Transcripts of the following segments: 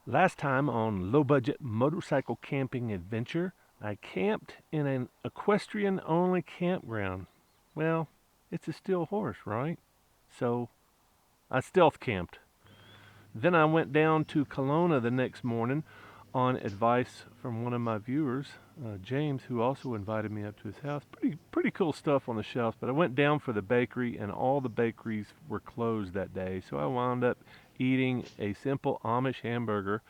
Last time on Low Budget Motorcycle Camping Adventure, I camped in an equestrian only campground. Well, it's a still horse, right? So I stealth camped. Then I went down to Kelowna the next morning on advice from one of my viewers, James, who also invited me up to his house. Pretty cool stuff on the shelves, but I went down for the bakery and all the bakeries were closed that day. So I wound up eating a simple Amish hamburger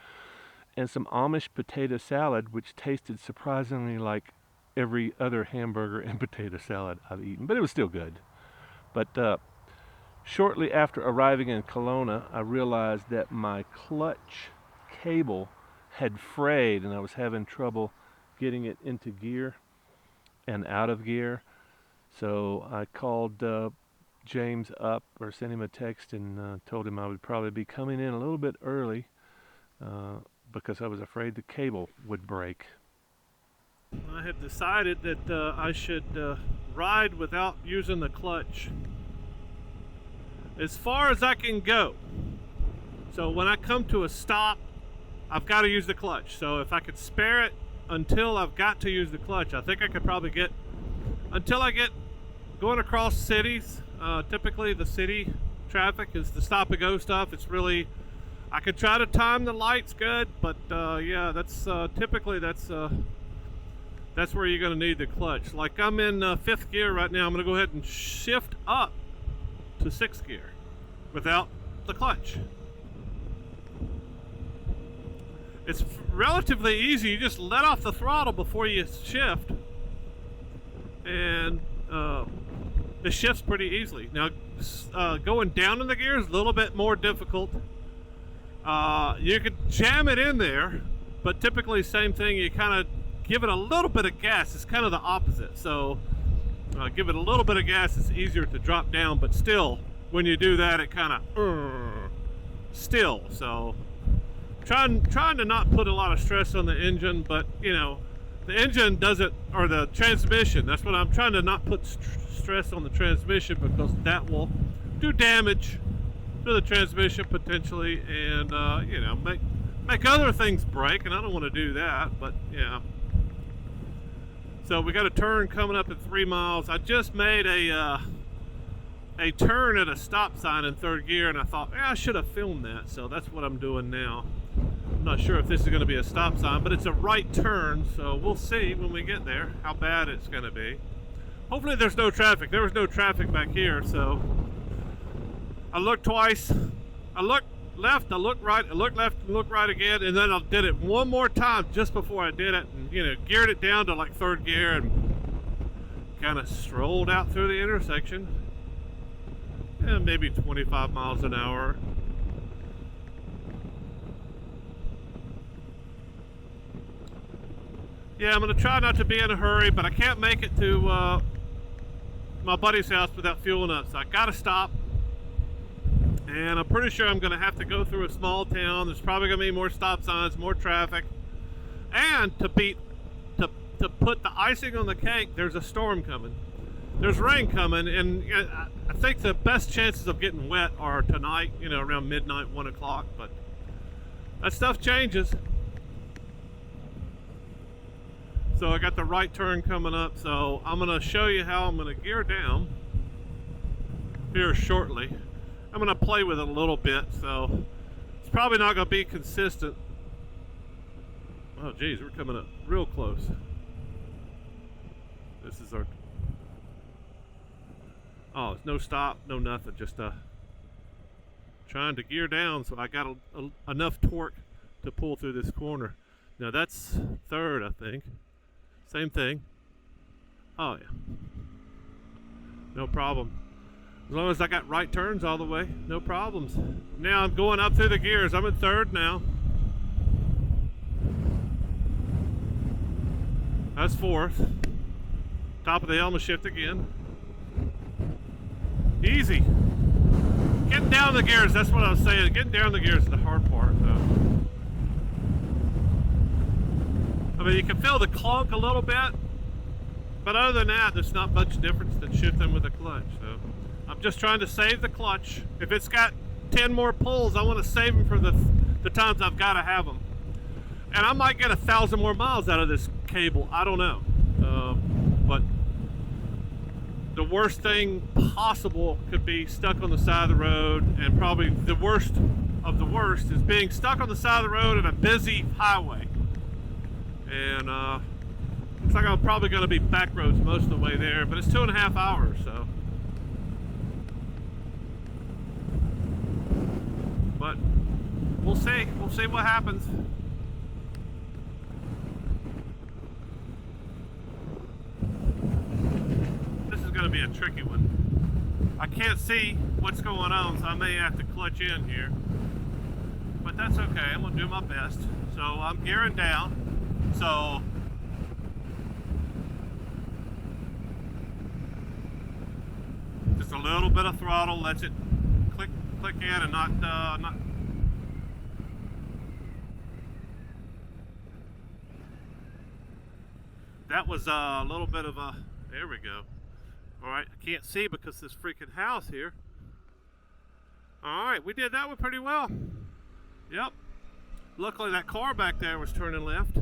and some Amish potato salad, which tasted surprisingly like every other hamburger and potato salad I've eaten, but it was still good. But shortly after arriving in Kelowna, I realized that my clutch cable had frayed and I was having trouble getting it into gear and out of gear. So I called James up, or sent him a text, and told him I would probably be coming in a little bit early because I was afraid the cable would break. I had decided that I should ride without using the clutch as far as I can go. So when I come to a stop, I've got to use the clutch. So if I could spare it until I've got to use the clutch, I think I could probably get until I get going across cities. Typically the city traffic is the stop and go stuff. It's really, I could try to time the lights good, but yeah, that's typically that's where you're going to need the clutch. Like I'm in fifth gear right now. I'm going to go ahead and shift up to sixth gear without the clutch. It's relatively easy. You just let off the throttle before you shift, and it shifts pretty easily. Now, going down in the gears is a little bit more difficult. You could jam it in there, but typically same thing. You kind of give it a little bit of gas. It's kind of the opposite. So give it a little bit of gas. It's easier to drop down, but still, when you do that, it kind of still. So trying to not put a lot of stress on the engine, but you know, the engine doesn't, or the transmission. That's what I'm trying to not put stress on the transmission, because that will do damage to the transmission potentially, and you know, make other things break, and I don't want to do that. But yeah. So we got a turn coming up at 3 miles. I just made a turn at a stop sign in third gear, and I thought, I should have filmed that. So that's what I'm doing now. I'm not sure if this is going to be a stop sign, but it's a right turn, so we'll see when we get there how bad it's going to be. Hopefully there's no traffic. There was no traffic back here, so I looked twice. I looked left, I looked right, I looked left, and looked right again, and then I did it one more time just before I did it, and you know, geared it down to like third gear and kind of strolled out through the intersection, and maybe 25 miles an hour. Yeah, I'm gonna try not to be in a hurry, but I can't make it to my buddy's house without fueling up, so I gotta stop. And I'm pretty sure I'm going to have to go through a small town. There's probably going to be more stop signs, more traffic. And to put the icing on the cake, there's a storm coming. There's rain coming, and I think the best chances of getting wet are tonight, you know, around midnight, 1 o'clock. But that stuff changes. So I got the right turn coming up, so I'm going to show you how I'm going to gear down here shortly. I'm going to play with it a little bit, so it's probably not going to be consistent. Oh geez, we're coming up real close. This is our... Oh, it's no stop, no nothing, just trying to gear down so I got enough torque to pull through this corner. Now that's third, I think. Same thing. Oh yeah. No problem. As long as I got right turns all the way, no problems. Now I'm going up through the gears. I'm in third now. That's fourth. Top of the hill, I'm gonna shift again. Easy. Getting down the gears, that's what I was saying. Getting down the gears is the hard part, though. I mean, you can feel the clunk a little bit, but other than that, there's not much difference than shifting with the clutch. So I'm just trying to save the clutch. If it's got 10 more pulls, I want to save them for the the times I've got to have them. And I might get 1,000 more miles out of this cable. I don't know. But the worst thing possible could be stuck on the side of the road, and probably the worst of the worst is being stuck on the side of the road in a busy highway. And looks like I'm probably going to be back roads most of the way there, but it's 2.5 hours, so. But we'll see. We'll see what happens. This is going to be a tricky one. I can't see what's going on, so I may have to clutch in here. But that's okay. I'm going to do my best. So I'm gearing down. So just a little bit of throttle lets it click in and not. That was a little bit of a. There we go. All right, I can't see because this freaking house here. All right, we did that one pretty well. Yep. Luckily, that car back there was turning left.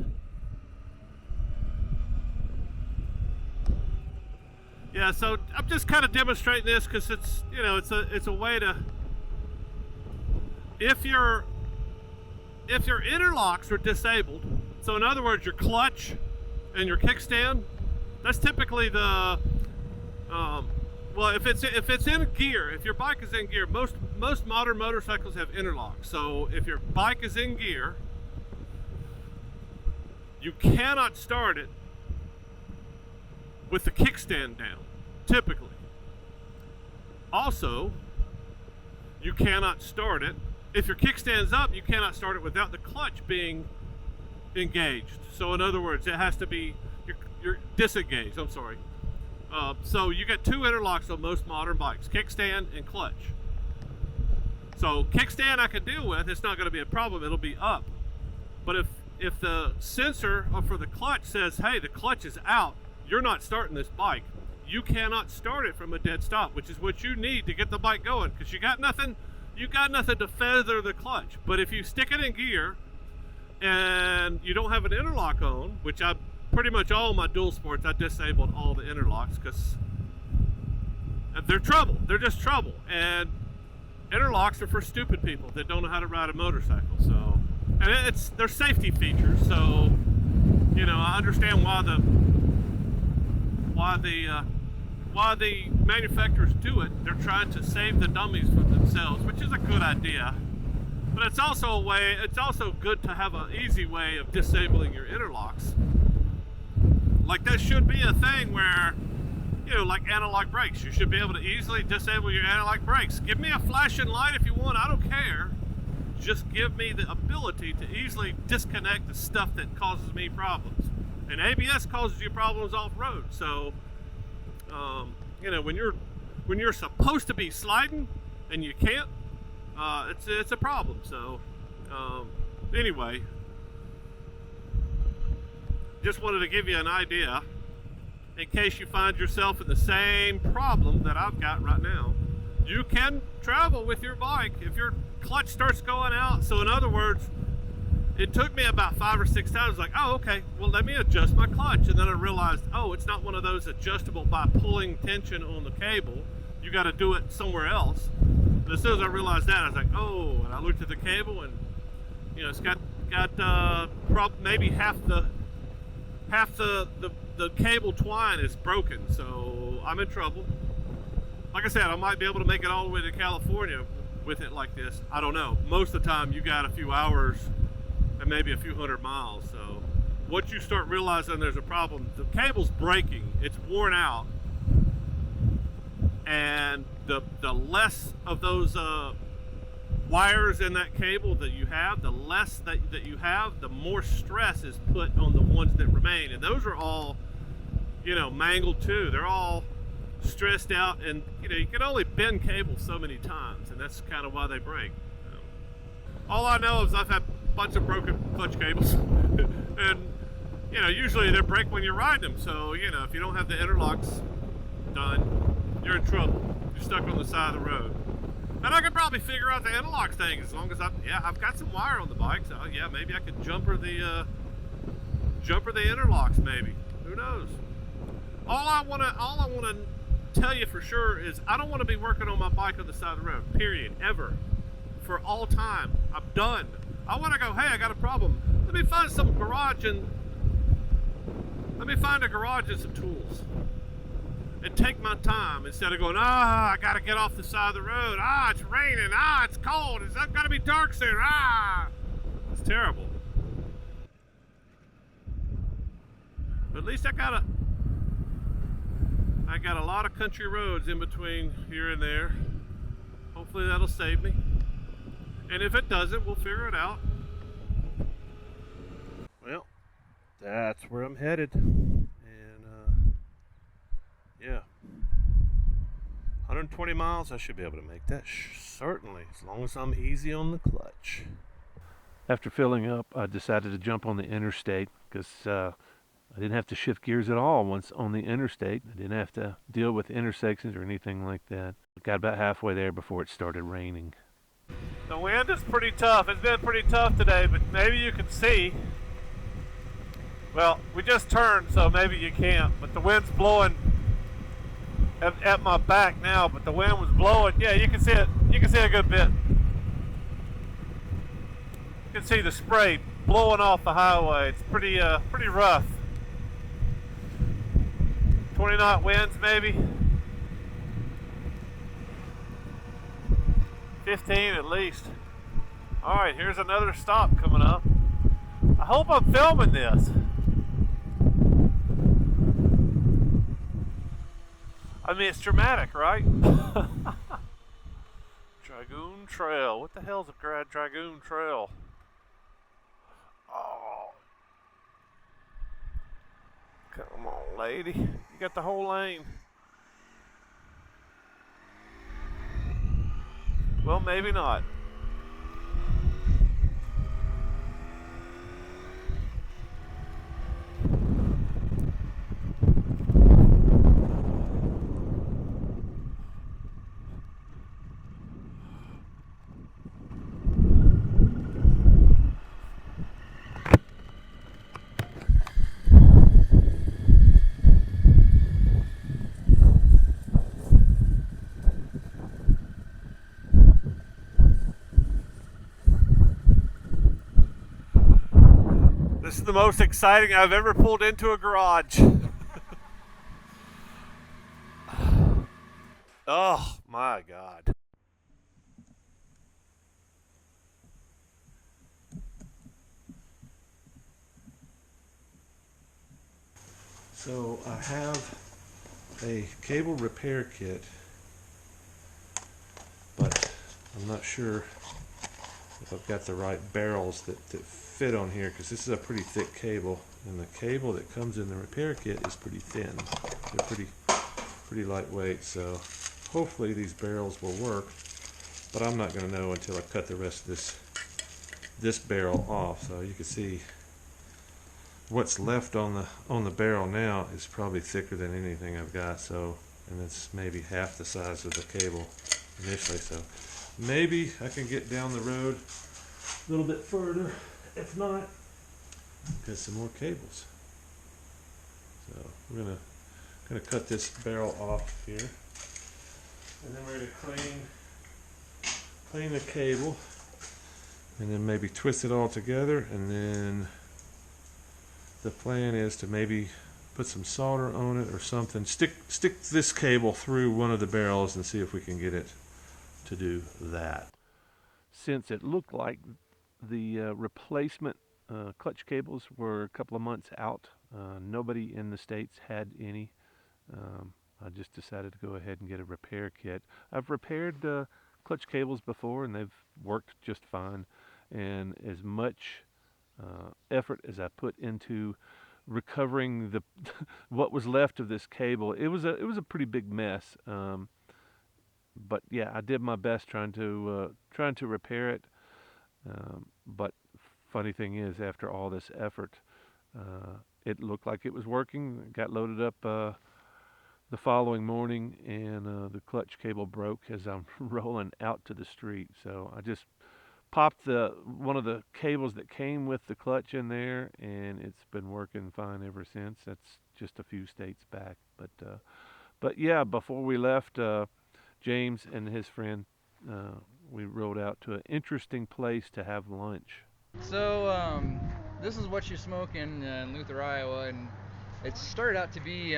Yeah, so I'm just kind of demonstrating this because it's, you know, it's a way to. If your interlocks are disabled, so in other words, your clutch and your kickstand, that's typically the. Well, if it's in gear, if your bike is in gear, most modern motorcycles have interlocks. So if your bike is in gear, you cannot start it with the kickstand down, typically. Also, you cannot start it, if your kickstand's up, you cannot start it without the clutch being engaged. So in other words, it has to be, you're disengaged, I'm sorry. So you get two interlocks on most modern bikes, kickstand and clutch. So kickstand I can deal with, it's not going to be a problem, it'll be up. But if the sensor for the clutch says, hey, the clutch is out, you're not starting this bike, you cannot start it from a dead stop, which is what you need to get the bike going, because you got nothing to feather the clutch. But if you stick it in gear and you don't have an interlock on, which I pretty much all my dual sports, I disabled all the interlocks because they're trouble. They're just trouble. And interlocks are for stupid people that don't know how to ride a motorcycle. So, and they're safety features. So, you know, I understand why the manufacturers do it. They're trying to save the dummies from themselves, which is a good idea. But it's also good to have an easy way of disabling your interlocks. Like that should be a thing where, you know, like analog brakes, you should be able to easily disable your analog brakes. Give me a flashing light if you want, I don't care. Just give me the ability to easily disconnect the stuff that causes me problems. And ABS causes you problems off-road. So, you know, when you're supposed to be sliding and you can't, it's a problem. So, anyway. Just wanted to give you an idea in case you find yourself in the same problem that I've got right now. You can travel with your bike if your clutch starts going out. So in other words, it took me about 5 or 6 times, like, oh, okay, well, let me adjust my clutch. And then I realized, oh, it's not one of those adjustable by pulling tension on the cable. You got to do it somewhere else. And as soon as I realized that, I was like, oh, and I looked at the cable and, you know, it's got maybe half the cable twine is broken, so I'm in trouble. Like I said, I might be able to make it all the way to California with it like this. I don't know. Most of the time, you got a few hours and maybe a few 100 miles. So once you start realizing there's a problem, the cable's breaking, it's worn out, and the less of those wires in that cable that you have, the less that you have, the more stress is put on the ones that remain. And those are all, you know, mangled too. They're all stressed out, and you know, you can only bend cables so many times, and that's kind of why they break. All I know is I've had a bunch of broken clutch cables and, you know, usually they break when you ride them. So, you know, if you don't have the interlocks done, you're in trouble. You're stuck on the side of the road. And I could probably figure out the Interlocks thing as long as I've got some wire on the bike, so yeah, maybe I could jumper the Interlocks, maybe. Who knows? All I wanna tell you for sure is I don't want to be working on my bike on the side of the road. Period. Ever. For all time. I'm done. I want to go, hey, I got a problem. Let me find a garage and some tools. And take my time instead of going, I gotta get off the side of the road. It's raining. It's cold. It's gotta be dark soon. It's terrible. But at least I got a lot of country roads in between here and there. Hopefully that'll save me. And if it doesn't, we'll figure it out. Well, that's where I'm headed. And yeah, 120 miles, I should be able to make that, certainly, as long as I'm easy on the clutch. After filling up, I decided to jump on the Interstate because I didn't have to shift gears at all once on the Interstate. I didn't have to deal with intersections or anything like that. I got about halfway there before it started raining. The wind is pretty tough. It's been pretty tough today, but maybe you can see. Well, we just turned, so maybe you can't, but the wind's blowing at my back now, but the wind was blowing. Yeah, you can see it. You can see a good bit. You can see the spray blowing off the highway. It's pretty rough. 20 knot winds maybe. 15 at least. Alright, here's another stop coming up. I hope I'm filming this. I mean, it's dramatic, right? Dragoon Trail. What the hell's a Dragoon Trail? Oh. Come on, lady. You got the whole lane. Well, maybe not. This is the most exciting I've ever pulled into a garage. Oh my God. So I have a cable repair kit, but I'm not sure if I've got the right barrels that fit on here, because this is a pretty thick cable, and the cable that comes in the repair kit is pretty thin. They're pretty lightweight, so hopefully these barrels will work, but I'm not going to know until I cut the rest of this barrel off. So you can see what's left on the barrel now is probably thicker than anything I've got, so, and it's maybe half the size of the cable initially, so maybe I can get down the road a little bit further. If not, get some more cables. So we're gonna cut this barrel off here, and then we're gonna clean the cable, and then maybe twist it all together, and then the plan is to maybe put some solder on it or something. Stick this cable through one of the barrels and see if we can get it to do that. Since it looked like the replacement clutch cables were a couple of months out, nobody in the States had any. I just decided to go ahead and get a repair kit. I've repaired clutch cables before, and they've worked just fine. And as much effort as I put into recovering the what was left of this cable, it was a pretty big mess. But yeah, I did my best trying to repair it. But funny thing is, after all this effort, it looked like it was working. Got loaded up the following morning, and the clutch cable broke as I'm rolling out to the street. So I just popped the one of the cables that came with the clutch in there, and it's been working fine ever since. That's just a few states back, but yeah, before we left, James and his friend, we rode out to an interesting place to have lunch. So, this is what you smoke in Luther, Iowa, and it started out to be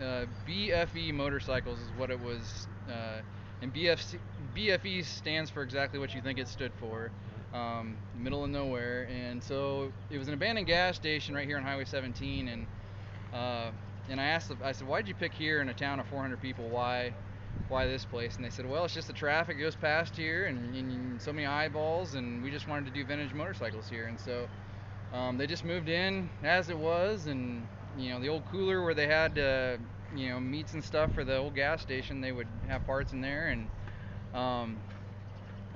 BFE Motorcycles is what it was, and BFE stands for exactly what you think it stood for, middle of nowhere. And so it was an abandoned gas station right here on Highway 17, uh, and I said, why'd you pick here in a town of 400 people? Why this place? And they said, well, it's just the traffic goes past here, and so many eyeballs, and we just wanted to do vintage motorcycles here. And so they just moved in as it was, and the old cooler where they had meats and stuff for the old gas station, they would have parts in there, um,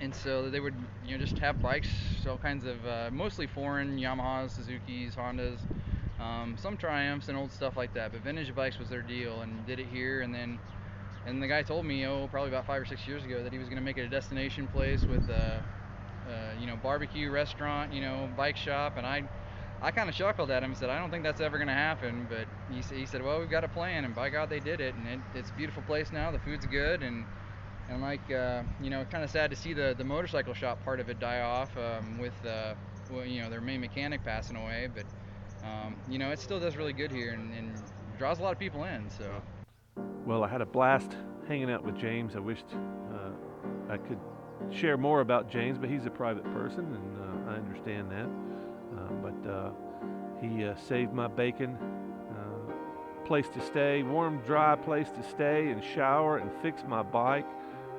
and so they would just have bikes, all kinds of mostly foreign Yamahas, Suzukis, Hondas, some Triumphs and old stuff like that. But vintage bikes was their deal, and did it here. And the guy told me, probably about 5 or 6 years ago, that he was going to make it a destination place with barbecue restaurant, bike shop. And I kind of chuckled at him and said, I don't think that's ever going to happen. But he said, well, we've got a plan, and by God, they did it. And it's a beautiful place now. The food's good, and like kind of sad to see the motorcycle shop part of it die off, with their main mechanic passing away. But it still does really good here, and draws a lot of people in. So. Well, I had a blast hanging out with James. I wished I could share more about James, but he's a private person, and I understand that. But he saved my bacon. Place to stay, warm, dry place to stay and shower and fix my bike.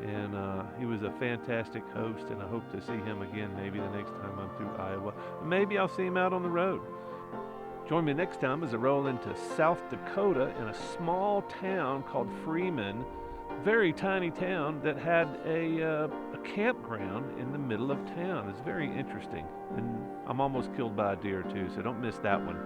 And he was a fantastic host, and I hope to see him again maybe the next time I'm through Iowa. Maybe I'll see him out on the road. Join me next time as I roll into South Dakota in a small town called Freeman, very tiny town that had a campground in the middle of town. It's very interesting, and I'm almost killed by a deer too, so don't miss that one.